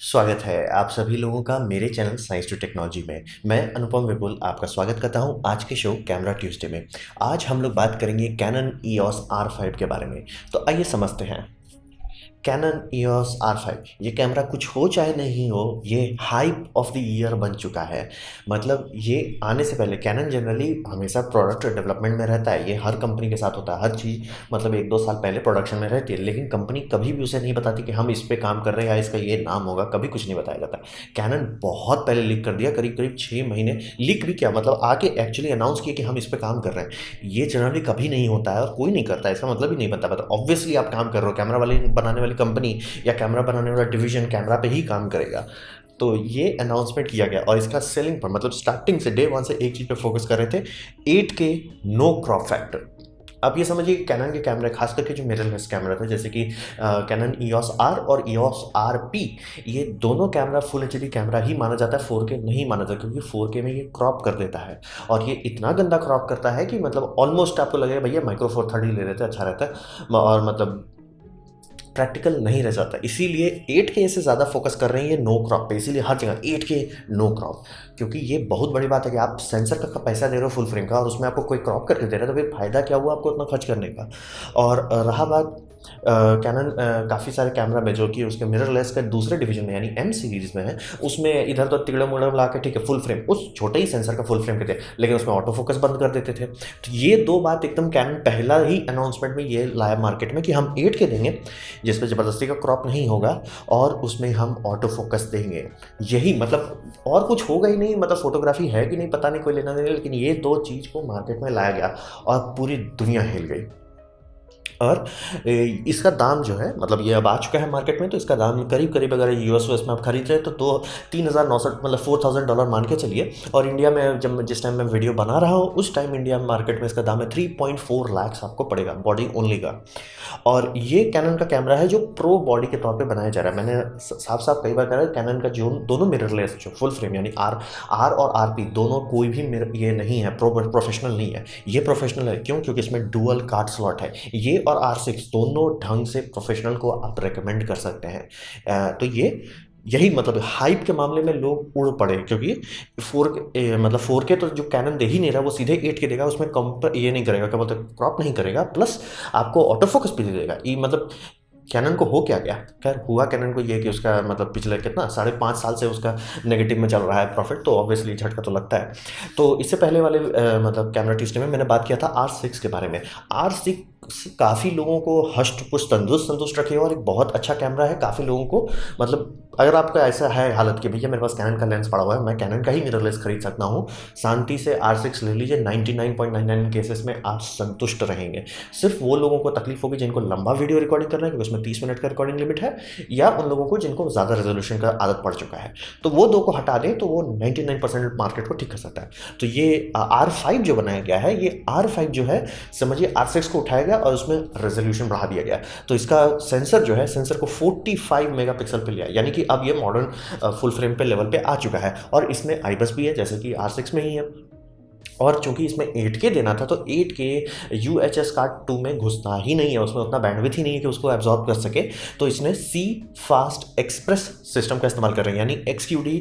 स्वागत है आप सभी लोगों का मेरे चैनल साइंस टू टेक्नोलॉजी में। मैं अनुपम विपुल आपका स्वागत करता हूं आज के शो कैमरा ट्यूसडे में। आज हम लोग बात करेंगे कैनन EOS R5 के बारे में। तो आइए समझते हैं। कैनन EOS R5 ये कैमरा कुछ हो चाहे नहीं हो, ये हाइप ऑफ द ईयर बन चुका है। मतलब ये आने से पहले कैनन जनरली हमेशा प्रोडक्ट डेवलपमेंट में रहता है। ये हर कंपनी के साथ होता है, हर चीज़ मतलब 1-2 साल पहले प्रोडक्शन में रहती है, लेकिन कंपनी कभी भी उसे नहीं बताती कि हम इस पे काम कर रहे हैं या इसका ये नाम होगा, कभी कुछ नहीं बताया जाता। कैनन बहुत पहले लीक कर दिया, करीब करीब 6 महीने लीक भी किया, मतलब आके एक्चुअली अनाउंस किया कि हम इस पे काम कर रहे हैं। ये जनरली कभी नहीं होता है और कोई नहीं करता है, इसका मतलब ही नहीं बनता। मतलब ऑब्वियसली आप काम कर रहे हो, कैमरा वाले बनाने वाली कंपनी या कैमरा बनाने वाला डिवीजन कैमरा पे ही काम करेगा। तो ये अनाउंसमेंट किया गया और इसका सेलिंग पर मतलब स्टार्टिंग से डे वन से एक चीज़ पे फोकस कर रहे थे, 8K नो क्रॉप फैक्टर। अब ये समझिए कि कैनन के कैमरे खास करके जो मिररलेस कैमरा थे, जैसे कि कैनन EOS R और EOS RP, ये दोनों कैमरा फुल HD कैमरा ही माना जाता है, 4K नहीं माना जाता, क्योंकि 4K में ये क्रॉप कर देता है। और ये इतना गंदा क्रॉप करता है कि मतलब ऑलमोस्ट आपको लगेगा भैया माइक्रो फोर थर्ड ही ले लेते अच्छा रहता है, और मतलब प्रैक्टिकल नहीं रह जाता। इसीलिए 8K से ज़्यादा फोकस कर रहे हैं ये नो क्रॉप पे, इसीलिए हर जगह 8K नो क्रॉप। क्योंकि ये बहुत बड़ी बात है कि आप सेंसर का पैसा दे रहे हो फुल फ्रेम का और उसमें आपको कोई क्रॉप करके दे रहा है, तो फिर फ़ायदा क्या हुआ आपको उतना खर्च करने का। और रहा बात कैनन काफ़ी सारे कैमरा में जो कि उसके मिररलेस का दूसरे डिवीजन में यानी M सीरीज़ में है, उसमें इधर तो तिगड़म उड़म ला के ठीक है फुल फ्रेम, उस छोटे ही सेंसर का फुल फ्रेम के थे, लेकिन उसमें ऑटो फोकस बंद कर देते थे। तो ये दो बात एकदम कैनन पहला ही अनाउंसमेंट में ये लाया मार्केट में कि हम 8K देंगे जिसमें ज़बरदस्ती का क्रॉप नहीं होगा और उसमें हम ऑटो फोकस देंगे। यही मतलब और कुछ होगा ही नहीं, मतलब फोटोग्राफी है कि नहीं पता नहीं, कोई लेना नहीं, लेकिन ये दो चीज़ को मार्केट में लाया गया और पूरी दुनिया हिल गई। और इसका दाम जो है मतलब ये अब आ चुका है मार्केट में, तो इसका दाम करीब करीब अगर US में आप खरीद रहे हैं तो 3,900 मतलब $4,000 मान के चलिए। और इंडिया में जब जिस टाइम मैं वीडियो बना रहा हूँ उस टाइम इंडिया मार्केट में इसका दाम है 3.4 लाख आपको पड़ेगा बॉडी ओनली का। और ये कैनन का कैमरा है जो प्रो बॉडी के तौर पे बनाया जा रहा है। मैंने साफ साफ कई बार कहा है, कैनन का जो दोनों मिररलेस जो फुल फ्रेम यानी आर और RP दोनों कोई भी ये नहीं है प्रोफेशनल नहीं है। ये प्रोफेशनल है क्यों? क्योंकि इसमें डुअल कार्ड स्लॉट है। ये और R6 दोनों ढंग से प्रोफेशनल को आप रेकमेंड कर सकते हैं। तो ये यही मतलब हाइप के मामले में लोग उड़ पड़े, क्योंकि मतलब 4K तो जो कैनन दे ही नहीं रहा, वो सीधे 8K देगा, उसमें कम ये नहीं करेगा, क्या बोलते हैं, क्रॉप नहीं करेगा, प्लस आपको ऑटो फोकस भी दे देगा। ये मतलब कैनन को हो क्या गया? खैर हुआ कैनन को ये कि उसका मतलब पिछले कितना 5.5 साल से उसका नेगेटिव में चल रहा है प्रॉफिट, तो ऑब्वियसली झटका तो लगता है। तो इससे पहले वाले मतलब कैमरा ट्यूसडे में मैंने बात किया था R6 के बारे में। R6 काफ़ी लोगों को हष्ट पुष्ट संतुष्ट रखे और एक बहुत अच्छा कैमरा है। काफ़ी लोगों को मतलब अगर आपका ऐसा है हालत कि भैया मेरे पास कैनन का लेंस पड़ा हुआ है, मैं कैनन का ही मिररलेस खरीद सकता हूँ, शांति से R6 ले लीजिए। 99.99 केसेस में आप संतुष्ट रहेंगे। सिर्फ वो लोगों को तकलीफ होगी जिनको लंबा वीडियो रिकॉर्डिंग करना है, क्योंकि उसमें 30 मिनट का रिकॉर्डिंग लिमिट है, या उन लोगों को जिनको ज़्यादा रेजोल्यूशन का आदत पड़ चुका है। तो वो दो को हटा दें तो वो 99% मार्केट को ठीक कर सकता है। तो ये R5 जो बनाया गया है, ये R5 जो है समझिए R6 को उठाया गया और उसमें रेजोल्यूशन बढ़ा दिया गया। तो इसका सेंसर जो है, सेंसर को 45 मेगापिक्सल पे लिया, यानी कि अब ये मॉडर्न फुल फ्रेम पे लेवल पे आ चुका है। और इसमें आईबस भी है जैसे कि R6 में ही है। और चूंकि इसमें 8K देना था तो 8K UHS कार्ड 2 में घुसता ही नहीं है, उसमें उतना बैंडविड्थ ही नहीं है कि उसको एब्जॉर्ब कर सके। तो इसने C फास्ट एक्सप्रेस सिस्टम का इस्तेमाल कर रहे हैं, यानी XQD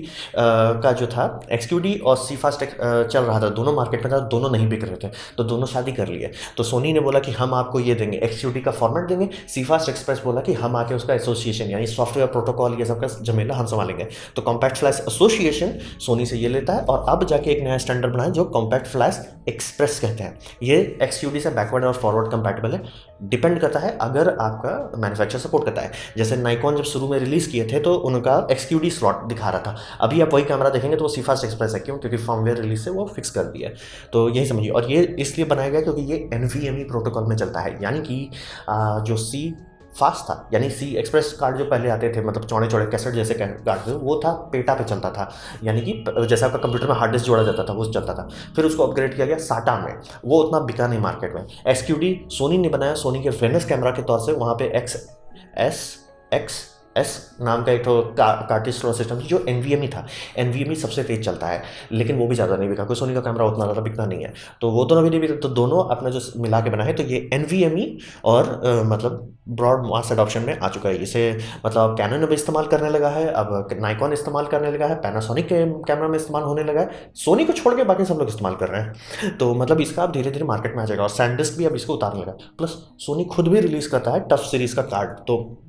का जो था, XQD और C फास्ट चल रहा था, दोनों मार्केट में था, दोनों नहीं बिक रहे थे, तो दोनों शादी कर लिए। तो सोनी ने बोला कि हम आपको ये देंगे, XQD का फॉर्मेट देंगे। C फास्ट एक्सप्रेस बोला कि हम आके उसका एसोसिएशन यानी सॉफ्टवेयर प्रोटोकॉल ये सब का झमेला हम संभालेंगे। तो कॉम्पैक्ट फ्लैश एसोसिएशन सोनी से ये लेता है और अब जाके एक नया स्टैंडर्ड बनाया जो कॉम्पैक्ट फ्लैश एक्सप्रेस कहते हैं। ये XQD से बैकवर्ड और फॉरवर्ड कंपैटिबल है, डिपेंड करता है अगर आपका मैन्युफैक्चर सपोर्ट करता है। जैसे नाइकॉन जब शुरू में रिलीज किए थे तो उनका XQD स्लॉट दिखा रहा था, अभी आप वही कैमरा देखेंगे तो वो C फास्ट एक्सप्रेस है। क्यों? क्योंकि फॉर्मवेयर रिलीज से वो फिक्स कर दिया है। तो यही समझिए। और ये इसलिए बनाया गया क्योंकि ये NVMe प्रोटोकॉल में चलता है, यानी कि जो C फास्ट था, यानी C एक्सप्रेस कार्ड जो पहले आते थे, मतलब चौड़े चौड़े कैसेट जैसे कार्ड थे, वो था पेटा पे चलता था, यानी कि जैसे आपका कंप्यूटर में हार्ड डिस्क जोड़ा जाता था वो चलता था। फिर उसको अपग्रेड किया गया साटा में, वो उतना बिका नहीं मार्केट में। XQD सोनी ने बनाया, सोनी के वेनस कैमरा के तौर से, वहाँ पे XS एस नाम का एक तो कार्टिज स्टोरेज सिस्टम जो NVMe था। NVMe सबसे तेज चलता है, लेकिन वो भी ज़्यादा नहीं बिका, कोई सोनी का कैमरा उतना ज़्यादा बिकता नहीं है, तो वो दोनों भी नहीं बिका, तो दोनों अपना जो मिला के बना है, तो ये NVMe और मतलब ब्रॉड मास एडॉप्शन में आ चुका है। इसे मतलब कैनन अब इस्तेमाल करने लगा है, अब नाइकॉन इस्तेमाल करने लगा है, पैनासोनिक के कैमरा में इस्तेमाल होने लगा है, सोनी को छोड़ के बाकी सब लोग इस्तेमाल कर रहे हैं। तो मतलब इसका अब धीरे धीरे मार्केट में आ जाएगा, और सैनडिस्क भी अब इसको उतारने लगा। प्लस सोनी खुद भी रिलीज करता है टफ सीरीज का कार्ड, तो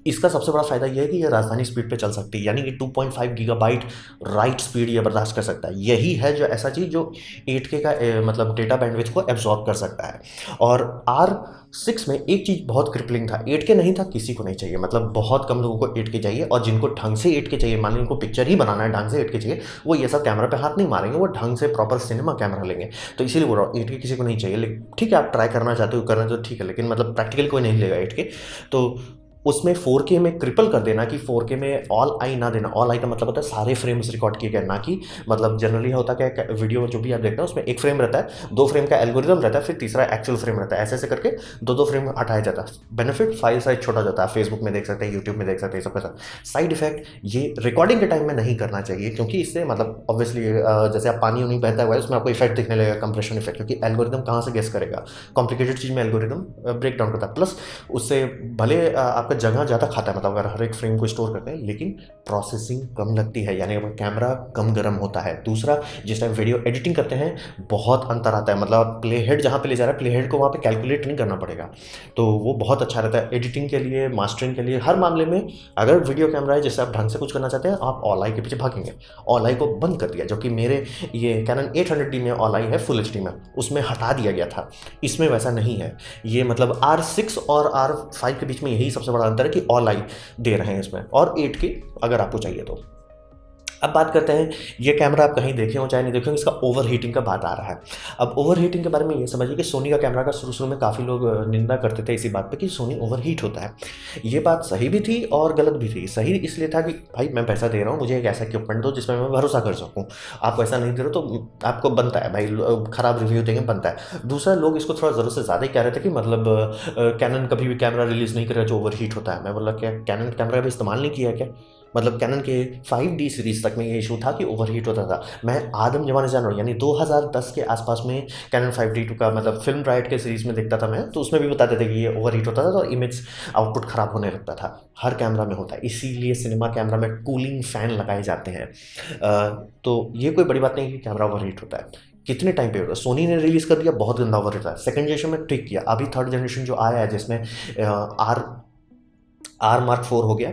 इसका सबसे बड़ा फायदा यह है कि ये राजधानी स्पीड पे चल सकती है, यानी कि 2.5 गीगाबाइट राइट स्पीड ये बर्दाश्त कर सकता है। यही है जो ऐसा चीज़ जो 8K का मतलब डेटा बैंडविड्थ को एब्जॉर्ब कर सकता है। और R6 में एक चीज़ बहुत क्रिपलिंग था, 8K नहीं था, किसी को नहीं चाहिए, मतलब बहुत कम लोगों को 8K चाहिए, और जिनको ढंग से 8K चाहिए, मान लो उनको पिक्चर ही बनाना है, ढंग से 8K चाहिए, वो ये सब कैमरा पे हाथ नहीं मारेंगे, वो ढंग से प्रॉपर सिनेमा कैमरा लेंगे। तो इसीलिए बोल रहा हूँ 8K किसी को नहीं चाहिए, लेकिन ठीक है आप ट्राई करना चाहते हो करना तो ठीक है, लेकिन मतलब प्रैक्टिकली कोई नहीं लेगा 8K। तो उसमें 4K में क्रिपल कर देना, कि 4K में ऑल आई ना देना। ऑल आई का मतलब होता है सारे फ्रेम्स रिकॉर्ड किए गए, ना कि मतलब जनरली होता क्या है वीडियो जो भी आप देखते हैं उसमें एक फ्रेम रहता है, 2 फ्रेम का एल्गोरिदम रहता है, फिर तीसरा एक्चुअल फ्रेम रहता है, ऐसे ऐसे करके 2-2 फ्रेम हटाया जाता है। बेनिफिट फाइल साइज छोटा जाता है, फेसबुक में देख सकते हैं, यूट्यूब में देख सकते हैं, सबके साथ। साइड इफेक्ट ये रिकॉर्डिंग के टाइम में नहीं करना चाहिए, क्योंकि इससे मतलब ऑब्वियसली जैसे आप पानी उनी बहता हुआ है उसमें आपको इफेक्ट दिखने लगेगा, कंप्रेशन इफेक्ट, क्योंकि एल्गोरिदम कहाँ से गेस करेगा, कॉम्प्लिकेटेड चीज़ में एल्गोरिदम ब्रेक डाउन करता है। प्लस उससे भले आपका जगह ज़्यादा खाता है, मतलब अगर हर एक फ्रेम को स्टोर करते हैं, लेकिन प्रोसेसिंग कम लगती है, यानी कैमरा कम गर्म होता है। दूसरा, जिस टाइम वीडियो एडिटिंग करते हैं बहुत अंतर आता है, मतलब प्ले हेड जहाँ पे ले जा रहा है, प्ले हेड को वहाँ पे कैलकुलेट नहीं करना पड़ेगा, तो वो बहुत अच्छा रहता है एडिटिंग के लिए, मास्टरिंग के लिए, हर मामले में। अगर वीडियो कैमरा है जिससे आप ढंग से कुछ करना चाहते हैं, आप ऑल आई के पीछे भागेंगे। ऑल आई को बंद कर दिया, जो कि मेरे ये कैनन 800D में ऑल आई है फुल HD में, उसमें हटा दिया गया था, इसमें वैसा नहीं है। ये मतलब R6 और R5 के बीच में यही सबसे बड़ा अंतर है कि ऑल आई दे रहे हैं इसमें, और 8K अगर आपको चाहिए तो। अब बात करते हैं, ये कैमरा आप कहीं देखे हो चाहे नहीं देखे हो, इसका ओवर हीटिंग का बात आ रहा है। अब ओवर हीटिंग के बारे में ये समझिए कि सोनी का कैमरा का शुरू में काफ़ी लोग निंदा करते थे इसी बात पे कि सोनी ओवर हीट होता है। ये बात सही भी थी और गलत भी थी। सही इसलिए था कि भाई मैं पैसा दे रहा हूँ, मुझे एक ऐसा इक्विपमेंट दो जिसमें मैं भरोसा कर सकूँ। आप पैसा नहीं दे रहे तो आपको बनता है भाई, खराब रिव्यू देंगे, बनता है। दूसरा, लोग इसको थोड़ा ज़रूरत से ज़्यादा ही कह रहे थे कि मतलब कैनन कभी भी कैमरा रिलीज़ नहीं करेगा जो ओवर हीट होता है। मैं बोला क्या कैनन कैमरा भी इस्तेमाल नहीं किया क्या? मतलब कैनन के 5D सीरीज तक में ये इशू था कि ओवरहीट होता था। मैं आदम जमाने से जान रहा हूँ, यानी 2010 के आसपास में कैनन 5D2 का मतलब फिल्म ब्राइट के सीरीज में देखता था मैं, तो उसमें भी बताते थे कि ये ओवरहीट होता था, तो इमेज आउटपुट खराब होने लगता था। हर कैमरा में होता है, इसीलिए सिनेमा कैमरा में कूलिंग फैन लगाए जाते हैं। तो ये कोई बड़ी बात नहीं कि कैमरा ओवरहीट होता है। कितने टाइम पे होता है? सोनी ने रिलीज कर दिया, बहुत गंदा ओवरहीट था। सेकंड जनरेशन में ठीक किया, अभी थर्ड जनरेशन जो आया है जिसमें आर मार्क 4 हो गया,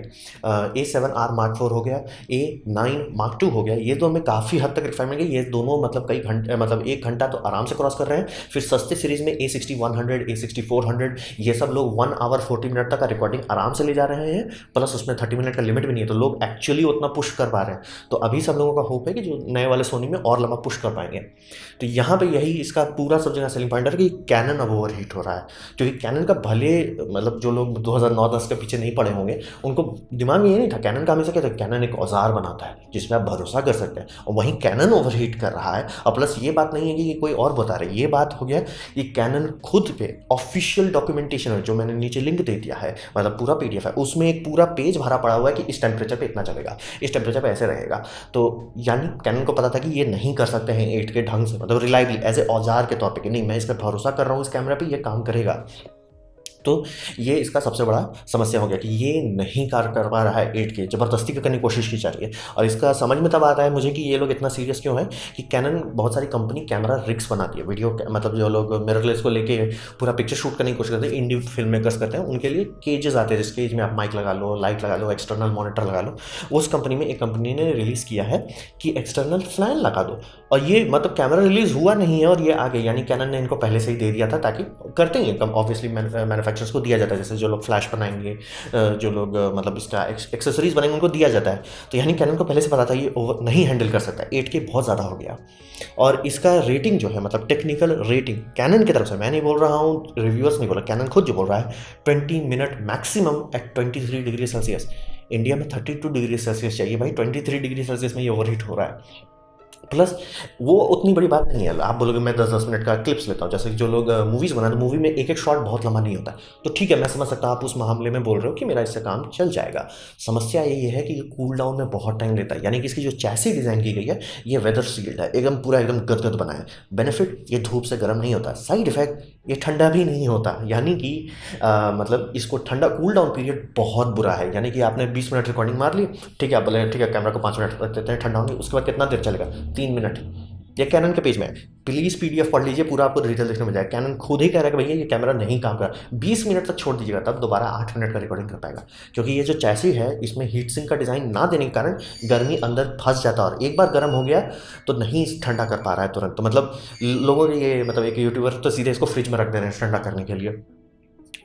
A7 आर मार्क 4 हो गया, A9 मार्क 2 हो गया, ये तो हमें काफ़ी हद तक रिफाइनमेंट है। ये दोनों मतलब कई घंटे, मतलब 1 घंटा तो आराम से क्रॉस कर रहे हैं। फिर सस्ते सीरीज़ में A60-100, A60-400, ये सब लोग 1 आवर 40 मिनट तक का रिकॉर्डिंग आराम से ले जा रहे हैं, प्लस उसमें 30 मिनट का लिमिट भी नहीं है, तो लोग एक्चुअली उतना पुश कर पा रहे हैं। तो अभी सब लोगों का होप है कि जो नए वाले सोनी में और लंबा पुश कर पाएंगे। तो यहाँ पे यही इसका पूरा सब जगह सेलिंग पॉइंट है कि कैनन अब ओवर हीट हो रहा है, क्योंकि कैनन का भले मतलब जो लोग 2009-10 के पीछे नहीं पड़े होंगे उनको दिमाग में ये नहीं था। कैनन का हमेशा कहते हैं कैनन एक औजार बनाता है जिसमें आप भरोसा कर सकते हैं, और वहीं कैनन ओवरहीट कर रहा है। और प्लस ये बात नहीं है कि कोई और बता रहा है, ये बात हो गया कि कैनन खुद पे ऑफिशियल डॉक्यूमेंटेशन है, जो मैंने नीचे लिंक दे दिया है, मतलब पूरा PDF है, उसमें एक पूरा पेज भरा पड़ा हुआ है कि इस टेम्परेचर पे इतना चलेगा, इस टेम्परेचर पे ऐसे रहेगा। तो यानी कैनन को पता था कि ये नहीं कर सकते हैं 8K ढंग से, मतलब रिलायबली एज ए औजार के तौर पर कि नहीं मैं इस पर भरोसा कर रहा हूँ, इस कैमरा पे ये काम करेगा। तो ये इसका सबसे बड़ा समस्या हो गया कि ये नहीं कार्य कर पा रहा है 8K, ज़बरदस्ती करने की कोशिश की जा रही है। और इसका समझ में तब आता है मुझे कि ये लोग इतना सीरियस क्यों है, कि कैनन बहुत सारी कंपनी कैमरा रिग्स बनाती है, वीडियो मतलब जो लोग मिररलेस को लेके पूरा पिक्चर शूट करने की कोशिश करते हैं, इंडी फिल्म मेकर्स करते हैं, उनके लिए केजेस आते हैं, जिस केज में आप माइक लगा लो, लाइट लगा लो, एक्सटर्नल मॉनिटर लगा लो। उस कंपनी में एक कंपनी ने रिलीज़ किया है कि एक्सटर्नल फैन लगा दो, और ये मतलब कैमरा रिलीज़ हुआ नहीं है और ये आ गई, यानी कैनन ने इनको पहले से ही दे दिया था, ताकि करते ही ऑब्वियसली मैन्युफैक्चरर्स को दिया जाता है, जैसे जो लोग फ्लैश बनाएंगे, जो लोग मतलब इसका एक्सेसरीज बनाएंगे, उनको दिया जाता है। तो यानी कैनन को पहले से पता था ये ओवर नहीं हैंडल कर सकता, 8K बहुत ज़्यादा हो गया। और इसका रेटिंग जो है, मतलब टेक्निकल रेटिंग कैनन की तरफ से, मैं नहीं बोल रहा हूँ, रिव्यूअर्स नहीं बोल रहा, कैनन खुद जो बोल रहा है, 20 minute maximum at 23 degree Celsius. India में 32 डिग्री सेल्सियस चाहिए भाई, 23 डिग्री सेल्सियस में ये ओवरहीट हो रहा है। प्लस वो उतनी बड़ी बात नहीं है। आप बोलोगे मैं 10-10 मिनट का क्लिप्स लेता हूँ, जैसे कि जो लोग मूवीज़ बनाते हैं, मूवी में एक एक शॉट बहुत लंबा नहीं होता, तो ठीक है मैं समझ सकता हूँ आप उस मामले में बोल रहे हो कि मेरा इससे काम चल जाएगा। समस्या ये है कि ये कूल डाउन में बहुत टाइम लेता है, यानी कि इसकी जो चैसी डिज़ाइन की गई है ये वेदर सील्ड है, एकदम पूरा एकदम गदगद बना है। बेनिफिट, ये धूप से गर्म नहीं होता। साइड इफेक्ट, ये ठंडा भी नहीं होता, यानी कि मतलब इसको ठंडा कूल डाउन पीरियड बहुत बुरा है। यानी कि आपने 20 मिनट रिकॉर्डिंग मार ली, ठीक है, आप बोले ठीक है कैमरा को 5 मिनट रख देते हैं ठंडा होने, उसके बाद कितना देर चलेगा, 3 मिनट। ये कैनन के पेज में है, प्लीज़ पीडीएफ पढ़ लीजिए, पूरा आपको डिटेल देखने में जाएगा। कैनन खुद ही कह रहा है कि भैया ये कैमरा नहीं काम कर रहा। 20 मिनट तक छोड़ दीजिएगा, तब दोबारा 8 मिनट का रिकॉर्डिंग कर पाएगा, क्योंकि ये जो चैसी है इसमें हीट सिंक का डिज़ाइन ना देने के कारण गर्मी अंदर फंस जाता है, और एक बार गर्म हो गया तो नहीं ठंडा कर पा रहा है तुरंत। तो मतलब लोगों के ये मतलब एक यूट्यूबर तो सीधे इसको फ्रिज में रख दे रहे हैं ठंडा करने के लिए।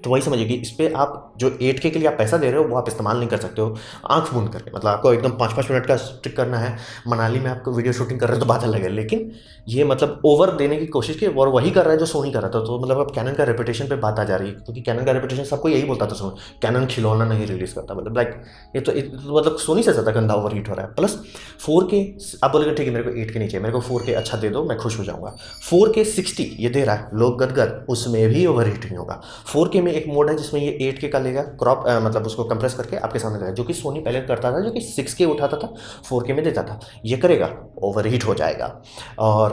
तो वही समझिए कि इस पे आप जो 8K के लिए आप पैसा दे रहे हो वो आप इस्तेमाल नहीं कर सकते हो आंख मूंद करके। मतलब आपको एकदम 5-5 मिनट का स्टिक करना है, मनाली में आपको वीडियो शूटिंग कर रहे हो तो बात अलग है, लेकिन ये मतलब ओवर देने की कोशिश की, और वही कर रहा है जो सोनी कर रहा था। तो मतलब अब कैनन का रेपुटेशन पे बात आ जा रही है, क्योंकि कैनन का रेपुटेशन सबको यही बोलता था सोनी, कैनन खिलौना नहीं रिलीज करता। मतलब लाइक ये तो मतलब सोनी से ज़्यादा गंदा ओवर हीट हो रहा है। प्लस 4K, आप बोलेंगे ठीक है मेरे को 8K नहीं चाहिए, मेरे को 4K अच्छा दे दो मैं खुश हो जाऊंगा। 4K 60 ये दे रहा है लोग गदगद, उसमें भी ओवर हीट नहीं होगा। 4K में एक मोड है जिसमें ये 8K का लेगा क्रॉप, मतलब उसको कंप्रेस करके आपके सामने देगा, जो कि सोनी पहले करता था, जो कि 6K उठाता था 4K में देता था। ये करेगा ओवर हीट हो जाएगा। और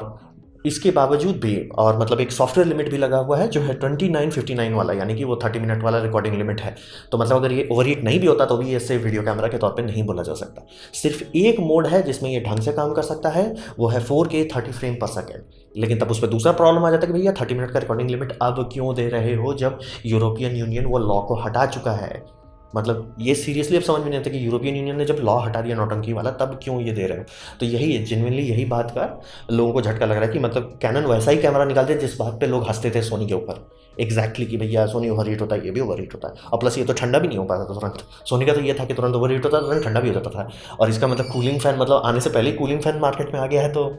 इसके बावजूद भी, और मतलब एक सॉफ्टवेयर लिमिट भी लगा हुआ है जो है 2959 वाला, यानी कि वो 30 मिनट वाला रिकॉर्डिंग लिमिट है। तो मतलब अगर ये ओवरहीट नहीं भी होता तो भी इसे वीडियो कैमरा के तौर पे नहीं बोला जा सकता। सिर्फ एक मोड है जिसमें ये ढंग से काम कर सकता है, वो है 4K 30 फ्रेम पर सेकेंड। लेकिन तब उस पर दूसरा प्रॉब्लम आ जाता है कि भैया 30 मिनट का रिकॉर्डिंग लिमिट अब क्यों दे रहे हो, जब यूरोपियन यूनियन वो लॉ को हटा चुका है। मतलब ये सीरियसली अब समझ में नहीं आता कि यूरोपियन यूनियन ने जब लॉ हटा दिया नौटंकी वाला, तब क्यों ये दे रहे हो। तो यही है, जेन्युइनली यही बात का लोगों को झटका लग रहा है कि मतलब कैनन वैसा ही कैमरा निकालते हैं जिस बात पे लोग हंसते थे सोनी के ऊपर। एग्जैक्टली कि भैया सोनी ओवर हीट होता है, ये भी ओवर हीट होता है, और प्लस ये तो ठंडा भी नहीं हो पाता था तुरंत। सोनी का तो ये था कि तुरंत ओवर हीट होता था, तुरंत ठंडा भी हो जाता था। और इसका मतलब कूलिंग फैन, मतलब आने से पहले ही कूलिंग फैन मार्केट में आ गया है, तो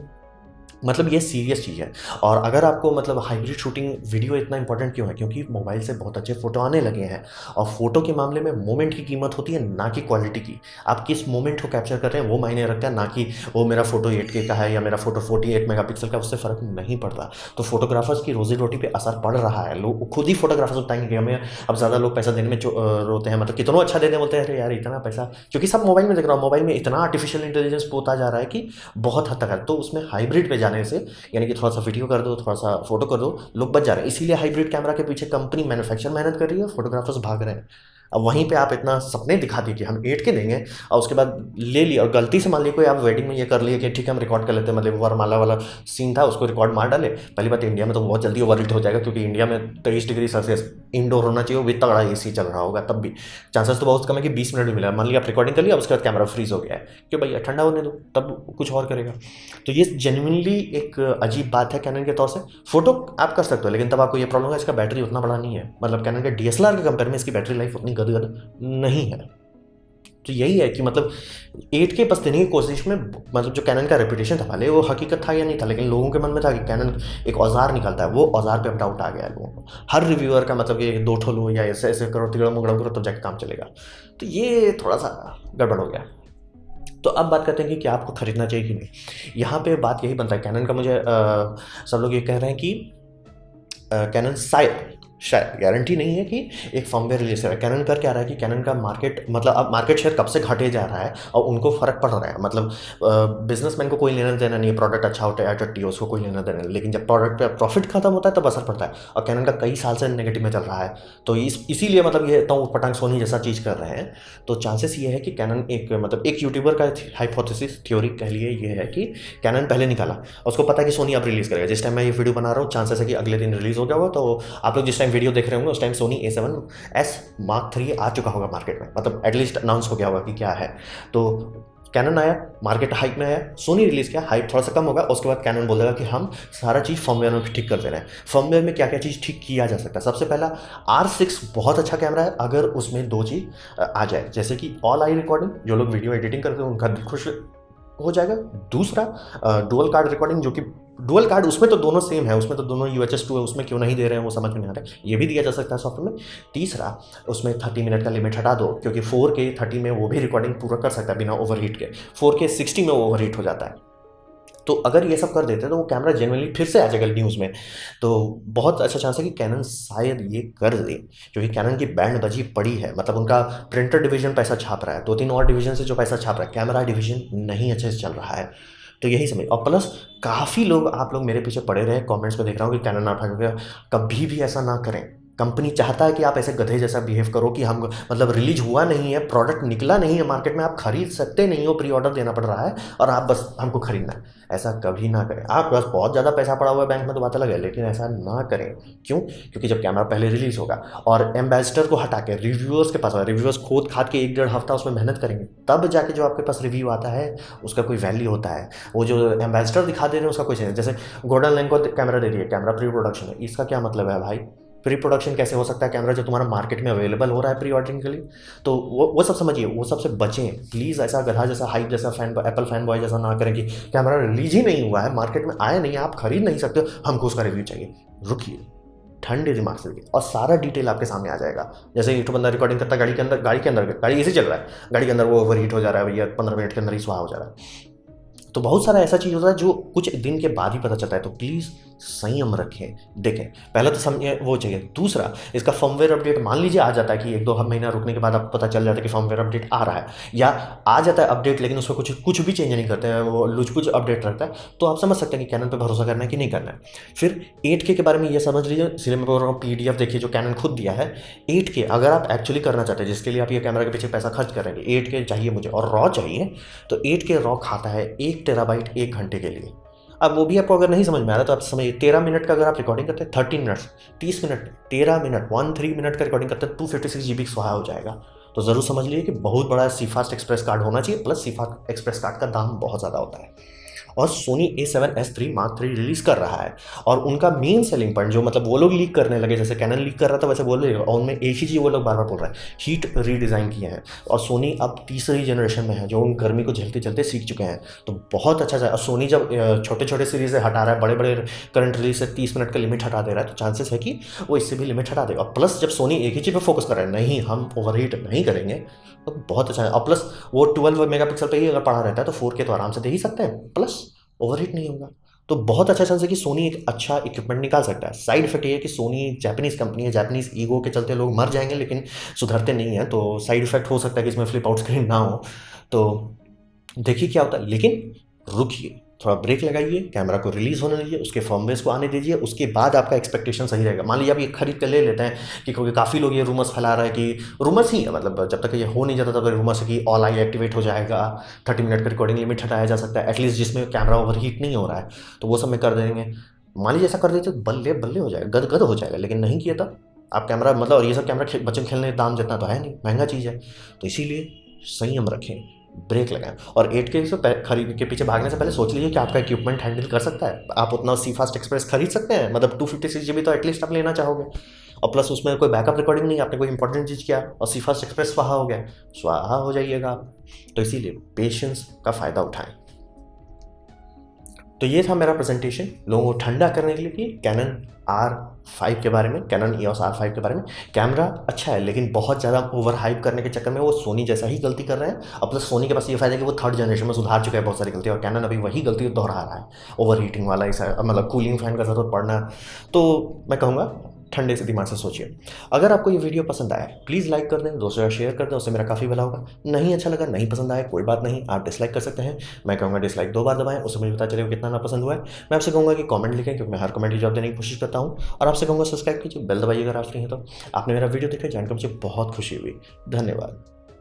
मतलब ये सीरियस चीज़ है। और अगर आपको मतलब हाइब्रिड शूटिंग वीडियो इतना इंपॉर्टेंट क्यों है, क्योंकि मोबाइल से बहुत अच्छे फोटो आने लगे हैं, और फोटो के मामले में मोमेंट की कीमत होती है ना कि क्वालिटी की। आप किस मोमेंट को कैप्चर कर रहे हैं वो मायने रखता है, ना कि वो मेरा फोटो 8K का है या मेरा फोटो 48 मेगापिक्सल का, उससे फ़र्क नहीं पड़ता। तो फोटोग्राफर्स की रोजी रोटी पे असर पड़ रहा है। लोग खुद ही फोटोग्राफर्स बताएंगे कि हमें अब ज़्यादा लोग पैसा देने में रोते हैं, मतलब कितना अच्छा देते हैं, बोलते हैं अरे यार इतना पैसा, क्योंकि सब मोबाइल में देख रहा हूँ, मोबाइल में इतना आर्टिफिशियल इंटेलिजेंस होता जा रहा है कि बहुत हद तक है। तो उसमें हाइब्रिड पे जाने से, यानी कि थोड़ा सा वीडियो कर दो थोड़ा सा फोटो कर दो, लोग बच जा रहे हैं। इसीलिए हाइब्रिड कैमरा के पीछे कंपनी मैन्युफैक्चर मेहनत कर रही है, फोटोग्राफर्स भाग रहे हैं। अब वहीं पे आप इतना सपने दिखा दिए कि हम 8K देंगे, और उसके बाद ले लिया, और गलती से मान लीजिए कोई आप वेडिंग में ये कर लिए कि ठीक है हम रिकॉर्ड कर लेते हैं, मतलब वरमाला वाला सीन था उसको रिकॉर्ड मार डाले। पहली बात इंडिया में तो बहुत जल्दी ओवरहीट हो जाएगा, क्योंकि इंडिया में 23 डिग्री सेल्सियस इंडोर होना चाहिए, विद तगड़ा AC चल रहा होगा, तब भी चांसेस तो बहुत कम है कि 20 मिनट भी मिला। मान लिया आप रिकॉर्डिंग कर लिया, उसके बाद कैमरा फ्रीज हो गया है, क्यों भैया ठंडा होने दो तब कुछ और करेगा। तो ये जेन्युइनली एक अजीब बात है कैनन के तौर से। फोटो आप कर सकते हो, लेकिन तब आपको ये प्रॉब्लम है इसका बैटरी उतना बड़ा नहीं है, मतलब कैनन के DSLR के कंपेयर में इसकी बैटरी लाइफ उतनी गदगद नहीं है। तो यही है कि मतलब 8K बस देने की कोशिश में, मतलब जो कैनन का रेपुटेशन था पहले वो हकीकत था या नहीं था, लेकिन लोगों के मन में था कि कैनन एक औजार निकालता है, वो औजार पे अब डाउट आ गया है लोगों को। हर रिव्यूअर का मतलब कि 2 ठो लो या ऐसे ऐसे करो, तिगड़म उगड़म करो तब जाके काम चलेगा। तो ये थोड़ा सा गड़बड़ हो गया। तो अब बात करते हैं कि क्या आपको खरीदना चाहिए कि नहीं। यहाँ पे बात यही बनता है, कैनन का मुझे सब लोग ये कह रहे हैं कि कैनन शायद गारंटी नहीं है कि एक फर्मवेयर रिलीज है। कैनन कर क्या रहा है कि कैनन का मार्केट, मतलब अब मार्केट शेयर कब से घटे जा रहा है और उनको फर्क पड़ रहा है। मतलब बिजनेसमैन को कोई लेना देना नहीं है, प्रोडक्ट अच्छा होता है अट्रैक्टिव, उसको कोई लेना देना नहीं, लेकिन जब प्रोडक्ट पे प्रॉफिट खत्म होता है तब असर पड़ता है। और कैनन का कई साल से नेगेटिव में चल रहा है, तो इसीलिए मतलब ये तो पटांग सोनी जैसा चीज़ कर रहे हैं। तो चांसेस ये है कि कैनन एक, मतलब एक यूट्यूबर का हाइपोथेसिस थ्योरी कह लिए ये है कि कैनन पहले निकाला और उसको पता है कि सोनी अब रिलीज़ करेगा। जिस टाइम मैं ये वीडियो बना रहा हूँ चांसेस है कि अगले दिन रिलीज़ हो गया होगा। तो आप लोग जिस टाइम वीडियो देख रहे होंगे उस time Sony A7S Mark III आ चुका होगा मार्केट में, मतलब एटलीस्ट अनाउंस हो गया होगा कि क्या है। तो कैनन आया, मार्केट हाइप में आया, सोनी रिलीज किया, हाइप थोड़ा सा कम होगा, उसके बाद कैनन बोलेगा कि हम सारा चीज़ फर्मवेयर में ठीक कर दे रहे हैं। फर्मवेयर में क्या क्या चीज़ ठीक किया जा सकता है, सबसे पहला R6 बहुत अच्छा कैमरा है, अगर उसमें 2 चीज़ आ जाए, जैसे कि ऑल आई रिकॉर्डिंग, जो लोग वीडियो एडिटिंग करते हैं उनका दिल खुश हो जाएगा। दूसरा डुअल कार्ड रिकॉर्डिंग, जो कि डुअल कार्ड उसमें तो दोनों सेम है, उसमें तो दोनों UHS 2 है, उसमें क्यों नहीं दे रहे हैं वो समझ में नहीं आ रहा है, ये भी दिया जा सकता है सॉफ्टवेयर में। तीसरा उसमें 30 मिनट का लिमिट हटा दो, क्योंकि 4K 30 में वो भी रिकॉर्डिंग पूरा कर सकता है बिना ओवरहीट के, 4K 60 में वो ओवरहीट हो जाता है। तो अगर ये सब कर देते तो वो कैमरा जेनुइनली फिर से आ जाएगा न्यूज़ में। तो बहुत अच्छा चांस है कि कैनन शायद ये कर दे, क्योंकि कैनन की बैंड बजी पड़ी है। मतलब उनका प्रिंटर डिवीजन पैसा छाप रहा है, 2-3 और डिवीजन से जो पैसा छाप रहा है, कैमरा डिवीजन नहीं अच्छे से चल रहा है। तो यही समझ, और प्लस काफ़ी लोग, आप लोग मेरे पीछे पड़े रहे, कमेंट्स में देख रहा हूँ कि कैनन आप कभी भी ऐसा ना करें। कंपनी चाहता है कि आप ऐसे गधे जैसा बिहेव करो कि हम, मतलब रिलीज हुआ नहीं है, प्रोडक्ट निकला नहीं है मार्केट में, आप खरीद सकते नहीं हो, प्री ऑर्डर देना पड़ रहा है और आप बस हमको खरीदना है। ऐसा कभी ना करें। आप बस बहुत ज़्यादा पैसा पड़ा हुआ है बैंक में तो बात अलग है, लेकिन ऐसा ना करें। क्यों? क्योंकि जब कैमरा पहले रिलीज होगा और एम्बेसडर को हटा के रिव्यूअर्स के पास, रिव्यूअर्स खोद खाद के 1-1.5 हफ्ता उसमें मेहनत करेंगे, तब जाके जो आपके पास रिव्यू आता है उसका कोई वैल्यू होता है। वो जो एम्बेसडर दिखा दे रहे हैं उसका कोई नहीं। जैसे गोल्डन लैंग को कैमरा दे दिया, कैमरा प्री प्रोडक्शन है, इसका क्या मतलब है भाई? प्री प्रोडक्शन कैसे हो सकता है कैमरा जो तुम्हारा मार्केट में अवेलेबल हो रहा है प्री ऑर्डरिंग के लिए? तो वो सब समझिए, वो सबसे बचें प्लीज़। ऐसा गधा जैसा, हाइप जैसा, एप्पल फैन बॉय जैसा ना करें कि कैमरा रिलीज ही नहीं हुआ है, मार्केट में आया नहीं है, आप खरीद नहीं सकते हो, हमको उसका रिव्यू चाहिए। रुकिए, ठंडे दिमाग से देखिए और सारा डिटेल आपके सामने आ जाएगा। जैसे एक बंदा रिकॉर्डिंग करता है गाड़ी ऐसे चल रहा है, गाड़ी के अंदर वो ओवर हीट हो जा रहा है भैया, 15 मिनट के अंदर ही स्वाहा हो जा रहा है। तो बहुत सारा ऐसा चीज़ होता है जो कुछ दिन के बाद ही पता चलता है। तो प्लीज़ संयम रखें। देखें, पहले तो समझे वो चाहिए। दूसरा, इसका फर्मवेयर अपडेट मान लीजिए आ जाता है कि 1-2 महीना रुकने के बाद आपको पता चल जाता है कि फर्मवेयर अपडेट आ रहा है, या आ जाता है अपडेट लेकिन उसमें कुछ भी चेंज नहीं करते हैं, वो लुच-पुच अपडेट रखता है, तो आप समझ सकते हैं कि कैनन पे भरोसा करना है कि नहीं करना है। फिर 8K के बारे में ये समझ लीजिए, इसलिए मैं बोल रहा हूँ PDF देखिए जो कैनन खुद दिया है। 8K अगर आप एक्चुअली करना चाहते हैं, जिसके लिए आप ये कैमरा के पीछे पैसा खर्च करेंगे, 8K चाहिए मुझे और रॉ चाहिए, तो 8K रॉ खाता है 1 टेराबाइट 1 घंटे के लिए। अब वो भी आपको अगर नहीं समझ में आ रहा तो आप समझिए, 13 मिनट का अगर आप रिकॉर्डिंग करते हैं, 13 मिनट्स, 30 मिनट, 13 मिनट, 13 मिनट का रिकॉर्डिंग करते हैं, 256 GB स्वाहा हो जाएगा। तो ज़रूर समझ लीजिए कि बहुत बड़ा सीफास्ट एक्सप्रेस कार्ड होना चाहिए, प्लस सीफास्ट एक्सप्रेस कार्ड का दाम बहुत ज़्यादा होता है। और Sony A7S III Mark III release कर रहा है, और उनका मेन सेलिंग पॉइंट जो, मतलब वो लोग लीक करने लगे, जैसे कैनन लीक कर रहा था वैसे बोल रहे, और उनमें एक ही चीज़ वो लोग बार बार बोल रहे हैं, हीट रीडिज़ाइन किए हैं। और सोनी अब तीसरी जनरेशन में है, जो उन गर्मी को झेलते झेलते सीख चुके हैं। तो बहुत अच्छा है। और सोनी जब छोटे छोटे सीरीज़ से हटा रहा है, बड़े बड़े करंट रिलीज से 30 मिनट का लिमिट हटा दे रहा है, तो चांसेस है कि वो इससे भी लिमिट हटा देगा। और प्लस जब सोनी एक ही चीज़ पर फोकस कर रहा है, नहीं हम ओवरहीट नहीं करेंगे, तो बहुत अच्छा है। और प्लस वो 12 मेगापिक्सल पे ही अगर पड़ा रहता है तो 4K तो आराम से दे ही सकते हैं, प्लस ओवरहीट नहीं होगा। तो बहुत अच्छा चांस है कि सोनी एक अच्छा इक्विपमेंट निकाल सकता है। साइड इफेक्ट ये है कि सोनी जापानीज़ कंपनी है, जापानीज़ ईगो के चलते लोग मर जाएंगे लेकिन सुधरते नहीं हैं। तो साइड इफेक्ट हो सकता है कि इसमें फ्लिप आउट स्क्रीन ना हो। तो देखिए क्या होता है, लेकिन रुकिए, थोड़ा ब्रेक लगाइए, कैमरा को रिलीज़ होने दीजिए, उसके फर्मवेयर को आने दीजिए, उसके बाद आपका एक्सपेक्टेशन सही रहेगा। मान लीजिए आप ये खरीद कर ले लेते हैं, कि क्योंकि काफ़ी लोग ये रूमर्स फैला रहे हैं कि, रूमर्स ही है, मतलब जब तक ये हो नहीं जाता तब तक रूमर्स है कि ऑल आई एक्टिवेट हो जाएगा, 30 मिनट का रिकॉर्डिंग लिमिट हटाया जा सकता है एटलीस्ट, जिसमें कैमरा ओवर हीट नहीं हो रहा है, तो वो सब में कर देंगे। मान लीजिए ऐसा कर देते तो बल्ले बल्ले हो जाएगा, गद गद हो जाएगा, लेकिन नहीं किया तब आप कैमरा, मतलब, और ये सब कैमरा बच्चों खेलने दाम जितना तो है नहीं, महंगा चीज़ है। तो इसीलिए संयम रखें, ब्रेक लगाएं, और 8K से खरीद के पीछे भागने से पहले सोच लीजिए कि आपका इक्विपमेंट हैंडल कर सकता है। आप उतना सी फास्ट एक्सप्रेस खरीद सकते हैं, मतलब 256 GB तो एटलीस्ट आप लेना चाहोगे, और प्लस उसमें कोई बैकअप रिकॉर्डिंग नहीं, आपने कोई इंपॉर्टेंट चीज़ किया और सी फास्ट एक्सप्रेस स्वाहा हो गया, स्वाहा हो जाइएगा आप। तो इसीलिए पेशेंस का फ़ायदा उठाएं। तो ये था मेरा प्रेजेंटेशन लोगों को ठंडा करने के लिए कि कैनन R5 के बारे में, कैनन EOS R5 के बारे में। कैमरा अच्छा है, लेकिन बहुत ज़्यादा ओवर हाइप करने के चक्कर में वो सोनी जैसा ही गलती कर रहे हैं। और प्लस सोनी के पास ये फ़ायदा है कि वो 3rd जनरेशन में सुधार चुका है बहुत सारी गलतियाँ, और कैनन अभी वही गलती दोहरा रहा है, ओवर हीटिंग वाला, मतलब कूलिंग फैन का ज़रूरत पड़ना। तो मैं कहूँगा ठंडे से दिमाग से सोचिए। अगर आपको ये वीडियो पसंद आया प्लीज़ लाइक कर दें, दोस्तों से शेयर कर दें, उससे मेरा काफ़ी भला होगा। नहीं अच्छा लगा, नहीं पसंद आया, कोई बात नहीं, आप डिसलाइक कर सकते हैं। मैं कहूँगा डिसलाइक 2 बार दबाएं, उससे मुझे पता चलेगा कितना ना पसंद हुआ है। मैं आपसे कहूँगा कि कमेंट लिखें, क्योंकि मैं हर कमेंट की जवाब देने की कोशिश करता हूँ। और आपसे कहूँगा सब्सक्राइब कीजिए, बेल दबाइए अगर आप फ्री हैं तो। आपने मेरा वीडियो देखा, जानकर मुझे बहुत खुशी हुई। धन्यवाद।